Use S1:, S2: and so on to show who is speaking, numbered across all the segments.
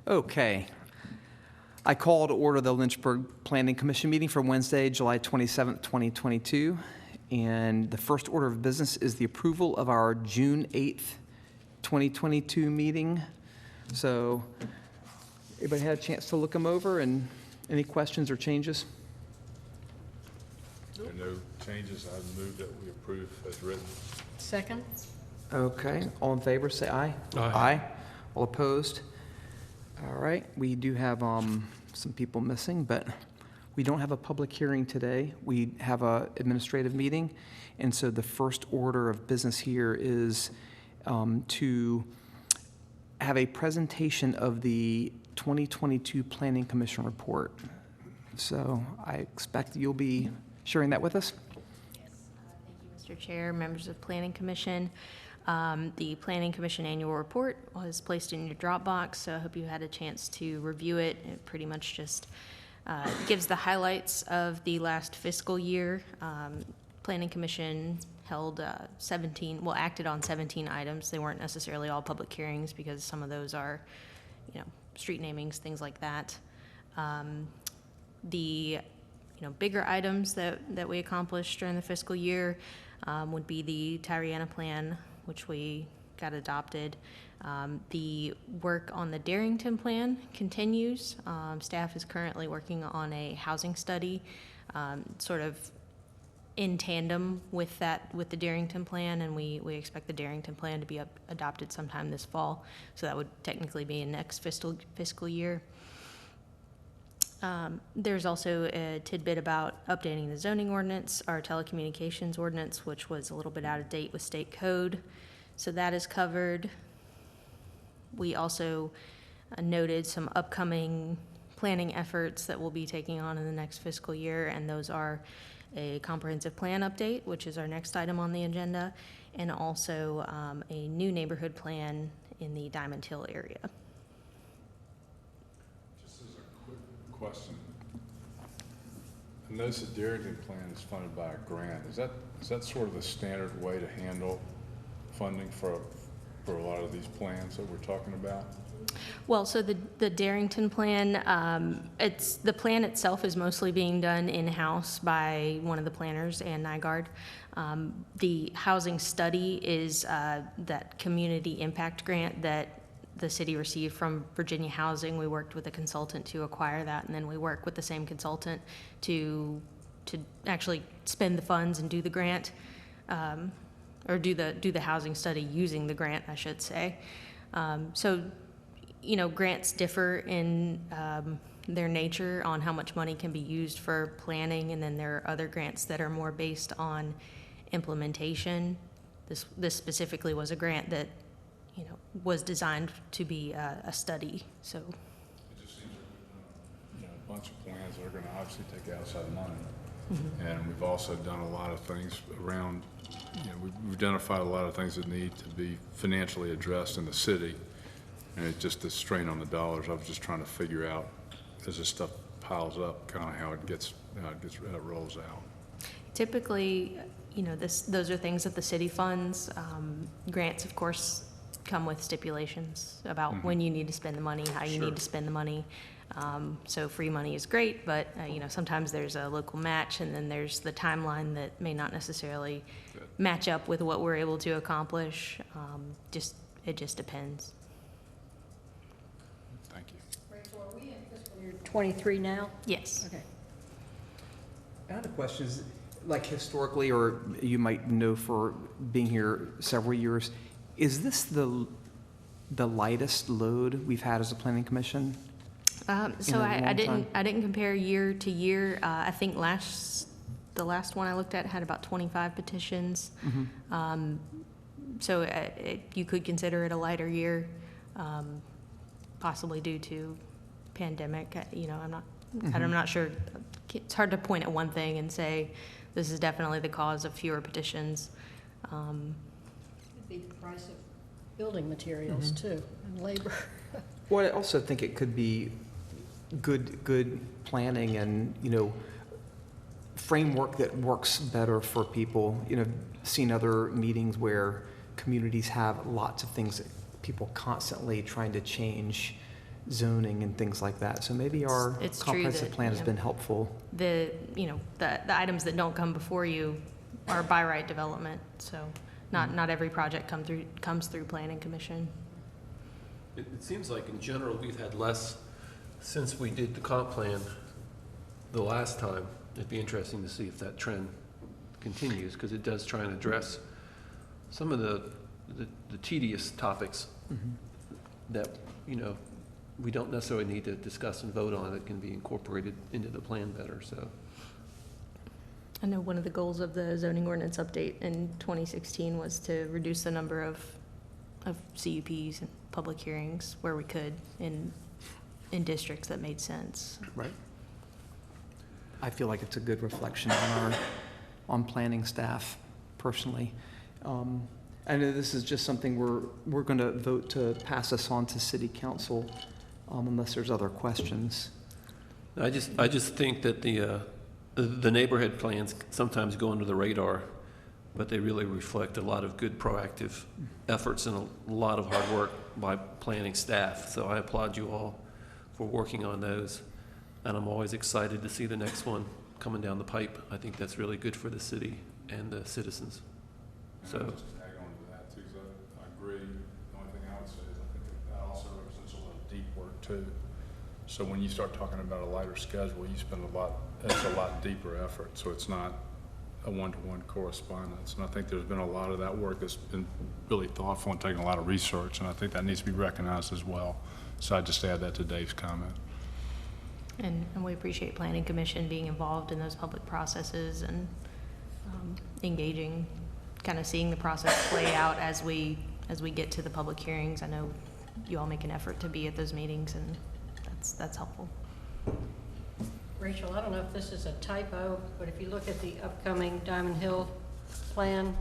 S1: Okay. I call to order the Lynchburg Planning Commission meeting for Wednesday, July 27th, 2022. And the first order of business is the approval of our June 8th, 2022 meeting. So everybody had a chance to look them over, and any questions or changes?
S2: There are no changes. I move that we approve as written.
S3: Second?
S1: Okay, all in favor, say aye. Aye. All opposed? All right, we do have some people missing, but we don't have a public hearing today. We have a administrative meeting, and so the first order of business here is to have a presentation of the 2022 Planning Commission report. So I expect you'll be sharing that with us.
S4: Yes. Thank you, Mr. Chair, members of Planning Commission. The Planning Commission annual report was placed in your Dropbox, so I hope you had a chance to review it. It pretty much just gives the highlights of the last fiscal year. Planning Commission held acted on 17 items. They weren't necessarily all public hearings because some of those are, street namings, things like that. The bigger items that we accomplished during the fiscal year would be the Tyriana plan, which we got adopted. The work on the Darrington plan continues. Staff is currently working on a housing study, sort of in tandem with the Darrington plan, and we expect the Darrington plan to be adopted sometime this fall. So that would technically be in next fiscal year. There's also a tidbit about updating the zoning ordinance, our telecommunications ordinance, which was a little bit out of date with state code. So that is covered. We also noted some upcoming planning efforts that we'll be taking on in the next fiscal year, and those are a comprehensive plan update, which is our next item on the agenda, and also a new neighborhood plan in the Diamond Hill area.
S2: Just as a quick question, I notice the Darrington plan is funded by a grant. Is that sort of the standard way to handle funding for a lot of these plans that we're talking about?
S4: Well, so the Darrington plan, the plan itself is mostly being done in-house by one of the planners and NYGARD. The housing study is that community impact grant that the city received from Virginia Housing. We worked with a consultant to acquire that, and then we work with the same consultant to actually spend the funds and do the grant, or do the housing study using the grant, I should say. So, grants differ in their nature on how much money can be used for planning, and then there are other grants that are more based on implementation. This specifically was a grant that, was designed to be a study. So
S2: It just seems like a bunch of plans that are going to obviously take outside money. Mm-hmm. And we've also done a lot of things around, we've identified a lot of things that need to be financially addressed in the city. And it's just the strain on the dollars. I was just trying to figure out, as this stuff piles up, kind of how it rolls out.
S4: typically, those are things that the city funds. Grants, of course, come with stipulations about when you need to spend the money, how you need to spend the money. So free money is great, but sometimes there's a local match, and then there's the timeline that may not necessarily match up with what we're able to accomplish. It just depends.
S2: Thank you.
S3: Rachel, are we in fiscal year 23 now?
S4: Yes.
S3: Okay.
S1: I had a question, like historically, or you might know for being here several years, is this the lightest load we've had as a planning commission?
S4: So I didn't compare year to year. I think the last one I looked at had about 25 petitions. So you could consider it a lighter year, possibly due to pandemic. I'm not sure. It's hard to point at one thing and say this is definitely the cause of fewer petitions.
S3: Could be the price of building materials too, and labor.
S1: Well, I also think it could be good planning and, framework that works better for people. Seen other meetings where communities have lots of things that people constantly trying to change, zoning and things like that. So maybe our
S4: It's true
S1: comprehensive
S4: that,
S1: plan has
S4: yeah.
S1: been helpful.
S4: The items that don't come before you are by right development, so not every project comes through planning commission.
S5: It seems like in general, we've had less since we did the comp plan the last time. It'd be interesting to see if that trend continues, because it does try and address some of the tedious topics that, we don't necessarily need to discuss and vote on. It can be incorporated into the plan better, so.
S4: I know one of the goals of the zoning ordinance update in 2016 was to reduce the number of CUPs and public hearings where we could in districts that made sense.
S1: Right. I feel like it's a good reflection on planning staff personally. I know this is just something we're going to vote to pass this on to city council unless there's other questions.
S5: I just think that the neighborhood plans sometimes go under the radar, but they really reflect a lot of good proactive efforts and a lot of hard work by planning staff. So I applaud you all for working on those. And I'm always excited to see the next one coming down the pipe. I think that's really good for the city and the citizens. So.
S2: Just to tag on to that too, 'cause I agree. The only thing I would say is I think that also represents a lot of deep work too. So when you start talking about a lighter schedule, you spend it's a lot deeper effort. So it's not a one-to-one correspondence. And I think there's been a lot of that work that's been really thoughtful and taken a lot of research. And I think that needs to be recognized as well. So I just add that to Dave's comment.
S4: And we appreciate planning commission being involved in those public processes and engaging, kind of seeing the process play out as we get to the public hearings. I know you all make an effort to be at those meetings, and that's helpful.
S3: Rachel, I don't know if this is a typo, but if you look at the upcoming Diamond Hill plan,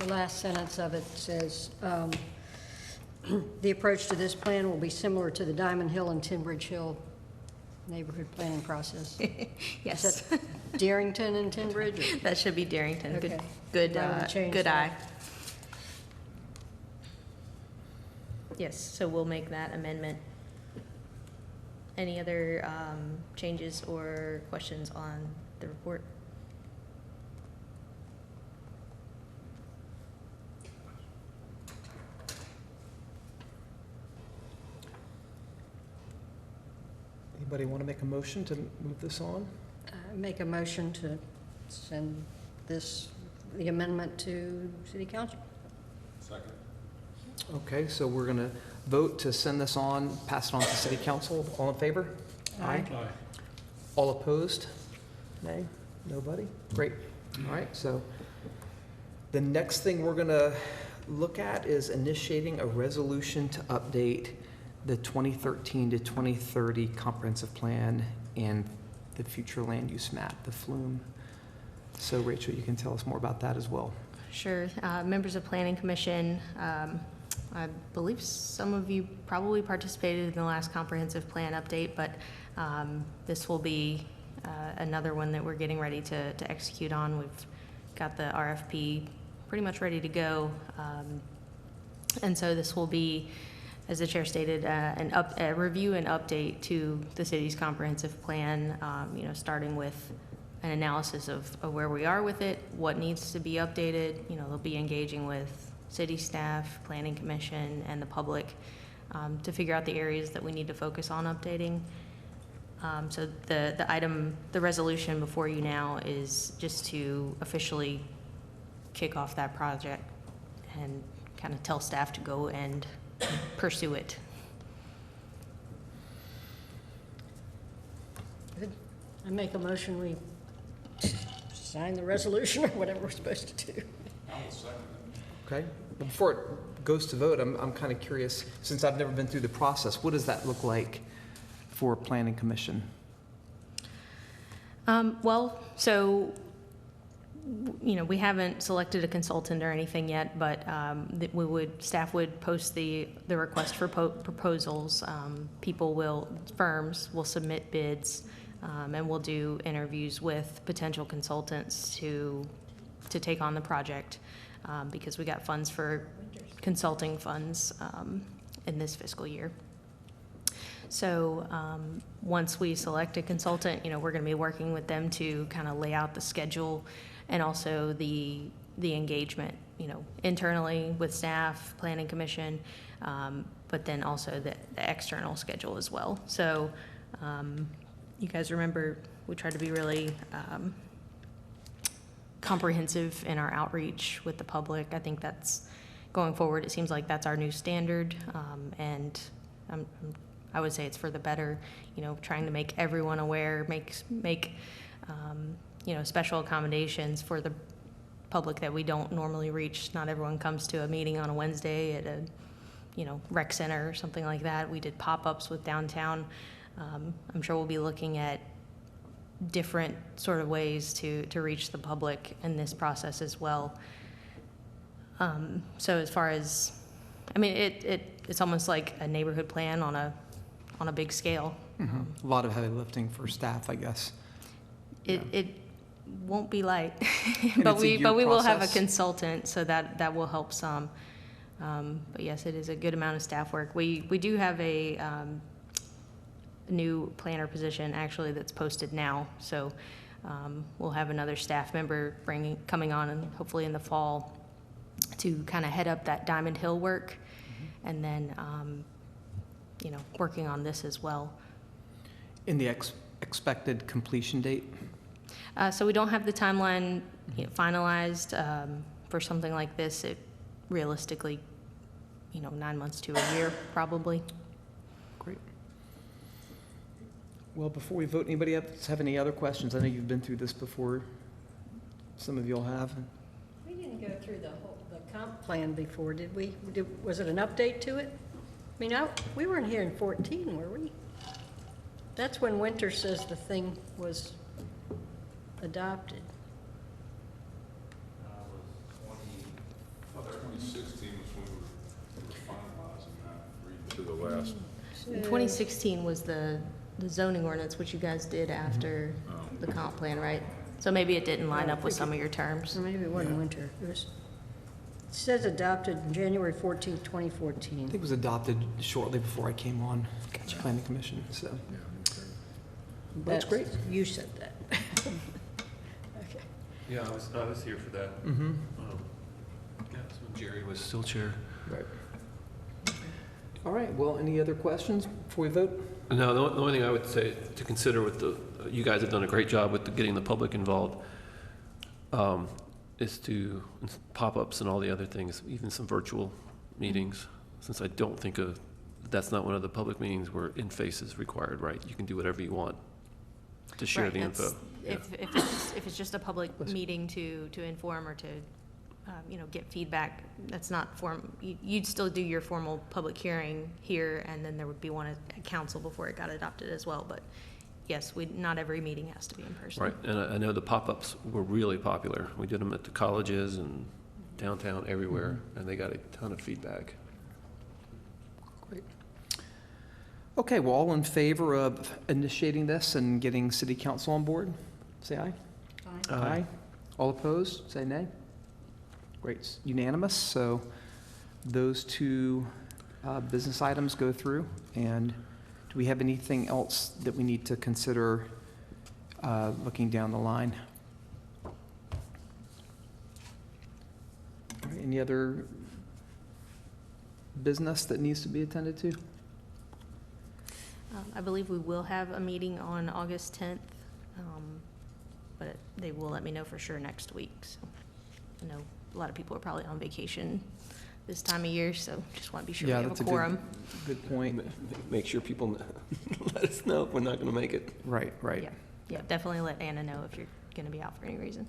S3: the last sentence of it says, the approach to this plan will be similar to the Diamond Hill and Tinbridge Hill neighborhood planning process.
S4: Yes,
S3: Is that Darrington and Tinbridge? Or-
S4: that should be Darrington.
S3: Okay.
S4: Good
S3: Might wanna change
S4: good
S3: that.
S4: eye. Yes, so we'll make that amendment. Any other changes or questions on the report?
S1: Anybody want to make a motion to move this on?
S3: Make a motion to send the amendment to city council.
S2: Second.
S1: Okay, so we're going to vote to send this on, pass it on to city council. All in favor?
S3: Aye.
S1: All opposed? Nay? Nobody? Great. All right, so the next thing we're going to look at is initiating a resolution to update the 2013 to 2030 comprehensive plan and the future land use map, the FLUME. So Rachel, you can tell us more about that as well.
S4: Sure. Members of Planning Commission, I believe some of you probably participated in the last comprehensive plan update, but this will be another one that we're getting ready to execute on. We've got the RFP pretty much ready to go. And so this will be, as the chair stated, a review and update to the city's comprehensive plan, starting with an analysis of where we are with it, what needs to be updated. They'll be engaging with city staff, planning commission, and the public to figure out the areas that we need to focus on updating. So the resolution before you now is just to officially kick off that project and kind of tell staff to go and pursue it.
S3: Good. I make a motion, we sign the resolution or whatever we're supposed to do.
S1: Okay? Before it goes to vote, I'm kind of curious, since I've never been through the process, what does that look like for planning commission?
S4: We haven't selected a consultant or anything yet, but staff would post the request for proposals. Firms will submit bids, and we'll do interviews with potential consultants to take on the project. because we got funds for consulting funds in this fiscal year. So once we select a consultant, we're going to be working with them to kind of lay out the schedule and also the engagement, internally with staff, planning commission, but then also the external schedule as well. So you guys remember we tried to be really comprehensive in our outreach with the public. I think that's going forward. It seems like that's our new standard, and I would say it's for the better. Trying to make everyone aware, make special accommodations for the public that we don't normally reach. Not everyone comes to a meeting on a Wednesday at a rec center or something like that. We did pop-ups with downtown. I'm sure we'll be looking at different sort of ways to reach the public in this process as well. So as far as, it's almost like a neighborhood plan on a big scale.
S1: A lot of heavy lifting for staff, I guess.
S4: It won't be light,
S1: And
S4: but
S1: it's a
S4: we
S1: year
S4: will have a
S1: process?
S4: consultant, so that will help some. But yes, it is a good amount of staff work. We do have a new planner position actually that's posted now, so we'll have another staff member coming on, and hopefully in the fall, to kind of head up that Diamond Hill work, and then working on this as well.
S1: In the expected completion date?
S4: So we don't have the timeline finalized for something like this. It realistically, 9 months to a year, probably.
S1: Great. Well, before we vote, anybody else have any other questions? I know you've been through this before. Some of you'll have.
S3: We didn't go through the comp plan before, did we? Was it an update to it? We weren't here in 14, were we? That's when Winter says the thing was adopted.
S2: 2016 was when we were finalizing that, reading to the last.
S4: In 2016 was the zoning ordinance, which you guys did after the comp plan, right? So maybe it didn't line up with some of your terms.
S3: Or maybe it wasn't Winter. It says adopted January 14th,
S1: I
S3: 2014.
S1: think it was adopted shortly before I came on Planning Commission, so.
S2: Yeah,
S1: That's great.
S3: You said that. Okay.
S5: Yeah, I was here for that.
S1: Mm-hmm.
S5: Yeah, that's when Jerry was still chair.
S1: Right. All right, well, any other questions before we vote?
S5: No, the only thing I would say to consider with you guys have done a great job with getting the public involved, is to pop-ups and all the other things, even some virtual meetings, since I don't think that's not one of the public meetings where in-face is required, right? You can do whatever you want to share
S4: Right,
S5: the info.
S4: If it's just a public meeting to inform or to, get feedback, that's not you'd still do your formal public hearing here, and then there would be one at council before it got adopted as well. But yes, not every meeting has to be in person.
S5: Right, and I know the pop-ups were really popular. We did them at the colleges and downtown, everywhere, and they got a ton of feedback.
S1: Great. Okay, well, all in favor of initiating this and getting city council on board, say aye. Aye. All opposed, say nay. Great, it's unanimous, so those two business items go through. And do we have anything else that we need to consider looking down the line? All right, any other business that needs to be attended to?
S4: I believe we will have a meeting on August 10th, but they will let me know for sure next week. So I know a lot of people are probably on vacation this time of year, so just want to be sure we have a quorum.
S1: Good point.
S5: Make sure people let us know if we're not going to make it.
S1: Right.
S4: Yeah, definitely let Anna know if you're going to be out for any reason.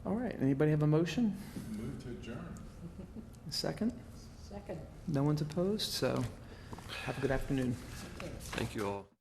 S1: All right, anybody have a motion?
S2: Move to adjourn.
S1: A second?
S3: Second.
S1: No one's opposed, so have a good afternoon.
S5: Thank you all.